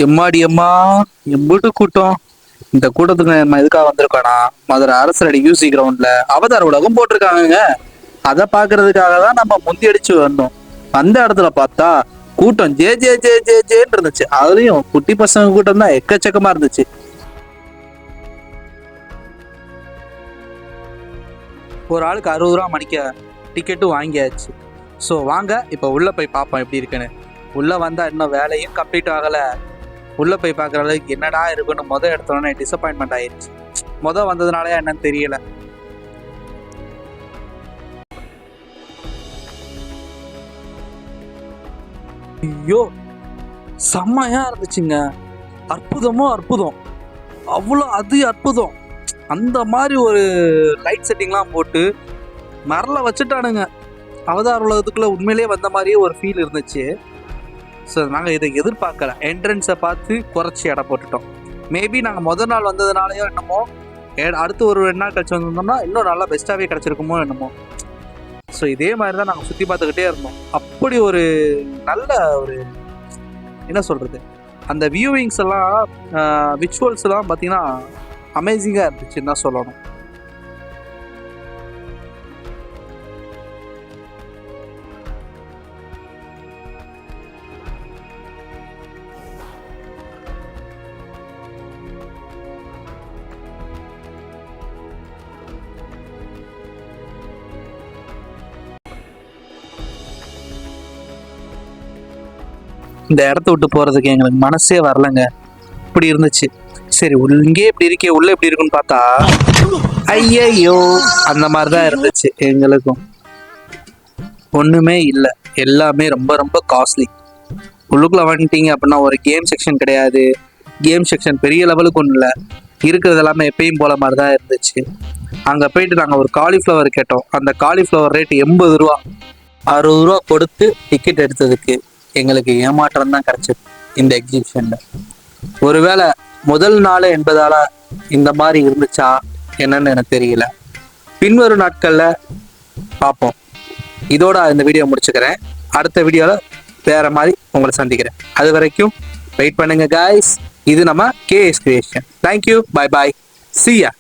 எம்மாடி எம்மா எம்பிட்டு கூட்டம். இந்த கூட்டத்துக்கு நம்ம எதுக்காக வந்திருக்கோம்னா, மதுரை அரசரடி யூசி கிரவுண்ட்ல அவதார உலகம் போட்டிருக்காங்க. அதை பாக்குறதுக்காக தான் நம்ம முந்தி அடிச்சு வந்தோம். அந்த இடத்துல பார்த்தா கூட்டம் ஜே ஜே ஜே ஜே ஜேன்னு இருந்துச்சு. அதுலயும் குட்டி பசங்க கூட்டம் தான் எக்கச்சக்கமா இருந்துச்சு. ஒரு ஆளுக்கு 60 ரூபா மணிக்க டிக்கெட்டும் வாங்கியாச்சு. ஸோ வாங்க இப்போ உள்ள போய் பார்ப்போம் எப்படி இருக்குன்னு. உள்ள வந்தா இன்னும் வேலையும் கம்ப்ளீட் ஆகலை. உள்ள போய் பார்க்குற அளவுக்கு என்னடா இருக்குன்னு எடுத்தோடனே டிசப்பாயின்மெண்ட் ஆயிடுச்சு. வந்ததுனாலயா என்னன்னு தெரியல. ஐயோ செம்மையா இருந்துச்சுங்க. அற்புதமோ அற்புதம், அவ்வளோ அது அற்புதம். அந்த மாதிரி ஒரு லைட் செட்டிங்லாம் போட்டு மரல வச்சுட்டானுங்க. அவதார உலகத்துக்குள்ள உண்மையிலேயே வந்த மாதிரியே ஒரு ஃபீல் இருந்துச்சு. ஸோ நாங்கள் இதை எதிர்பார்க்கல. என்ட்ரன்ஸை பார்த்து குறைச்சி இடம் போட்டுட்டோம். மேபி நாங்கள் முதல் நாள் வந்ததுனாலையோ என்னமோ, அடுத்து ஒரு 2 நாள் கழிச்சு வந்திருந்தோம்னா இன்னும் நல்லா பெஸ்ட்டாகவே கிடச்சிருக்குமோ என்னமோ. ஸோ இதே மாதிரி தான் நாங்கள் சுற்றி பார்த்துக்கிட்டே இருந்தோம். அப்படி ஒரு நல்ல ஒரு என்ன சொல்கிறது, அந்த வியூவிங்ஸ் எல்லாம் விச்சுவல்ஸ் எல்லாம் பார்த்தீங்கன்னா அமேசிங்காக இருந்துச்சுன்னு தான் சொல்லணும். இந்த இடத்த விட்டு போகிறதுக்கு எங்களுக்கு மனசே வரலங்க. இப்படி இருந்துச்சு. சரி இங்கே இப்படி இருக்கே, உள்ள எப்படி இருக்குன்னு பார்த்தா ஐயோ அந்த மாதிரி தான் இருந்துச்சு. எங்களுக்கும் ஒன்றுமே இல்லை, எல்லாமே ரொம்ப ரொம்ப காஸ்ட்லி. உள்ளுக்குள்ள வந்துட்டீங்க அப்படின்னா ஒரு கேம் செக்ஷன் கிடையாது. கேம் செக்ஷன் பெரிய லெவலுக்கு ஒன்றும் இல்லை, இருக்கிறது எல்லாமே எப்பயும் போல மாதிரி தான் இருந்துச்சு. அங்கே போயிட்டு நாங்கள் ஒரு காலிஃப்ளவர் கேட்டோம். அந்த காலிஃப்ளவர் ரேட் 80 ரூபா. 60 ரூபா கொடுத்து டிக்கெட் எடுத்ததுக்கு எங்களுக்கு ஏமாற்றம் தான் கிடைச்சது இந்த எக்ஸிபிஷன்ல. ஒருவேளை முதல் நாள் என்பதால இந்த மாதிரி இருந்துச்சா என்னன்னு எனக்கு தெரியல. பின்வரும் நாட்கள்ல பார்ப்போம். இதோட இந்த வீடியோ முடிச்சுக்கிறேன். அடுத்த வீடியோல வேற மாதிரி உங்களை சந்திக்கிறேன். அது வரைக்கும் வெயிட் பண்ணுங்க காய்ஸ். இது நம்ம KS Creation. Thank you, bye bye, see ya.